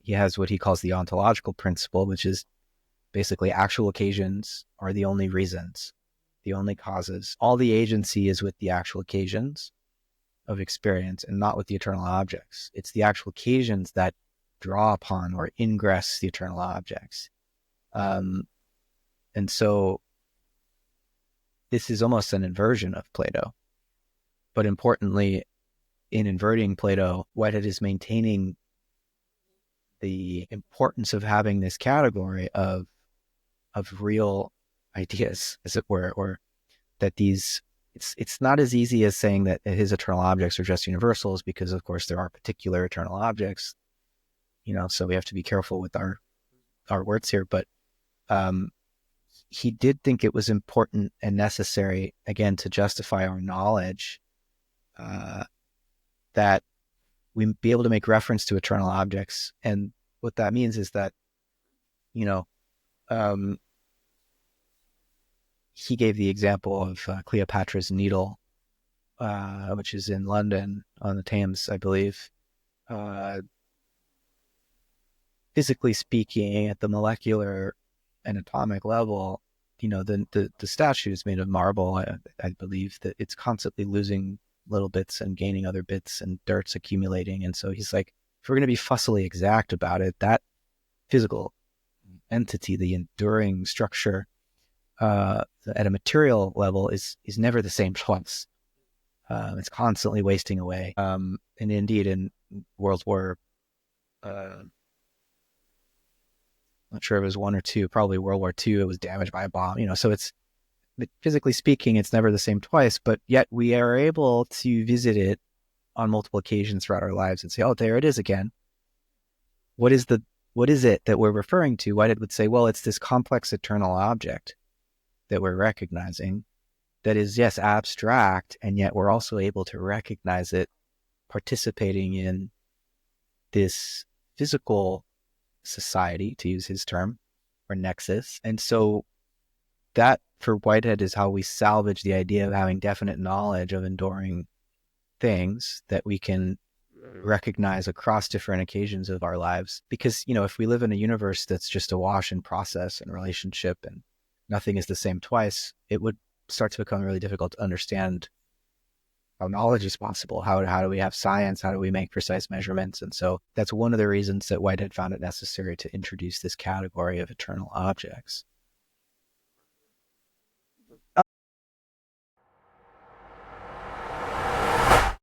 he has what he calls the ontological principle, which is basically actual occasions are the only reasons, the only causes. All the agency is with the actual occasions of experience and not with the eternal objects. It's the actual occasions that draw upon or ingress the eternal objects. And so this is almost an inversion of Plato. But importantly, in inverting Plato, Whitehead is maintaining the importance of having this category of real ideas, as it were, or that these, it's not as easy as saying that his eternal objects are just universals, because of course there are particular eternal objects, so we have to be careful with our words here. But he did think it was important and necessary, again, to justify our knowledge, that we be able to make reference to eternal objects. And what that means is that, he gave the example of Cleopatra's Needle, which is in London on the Thames, I believe. Physically speaking, at the molecular and atomic level, the statue is made of marble. I believe that it's constantly losing little bits and gaining other bits, and dirt's accumulating. And so he's like, if we're going to be fussily exact about it, that physical entity, the enduring structure, at a material level is never the same twice. It's constantly wasting away. And indeed, in World War, not sure if it was one or two, probably World War II, it was damaged by a bomb, so it's, physically speaking, it's never the same twice, but yet we are able to visit it on multiple occasions throughout our lives and say, oh, there it is again. What is it that we're referring to? Whitehead would say, well, it's this complex eternal object that we're recognizing that is, yes, abstract, and yet we're also able to recognize it participating in this physical society, to use his term, or nexus. And so that, for Whitehead, is how we salvage the idea of having definite knowledge of enduring things that we can recognize across different occasions of our lives. Because, if we live in a universe that's just awash in process and relationship and nothing is the same twice, it would start to become really difficult to understand how knowledge is possible. How do we have science? How do we make precise measurements? And so that's one of the reasons that Whitehead found it necessary to introduce this category of eternal objects.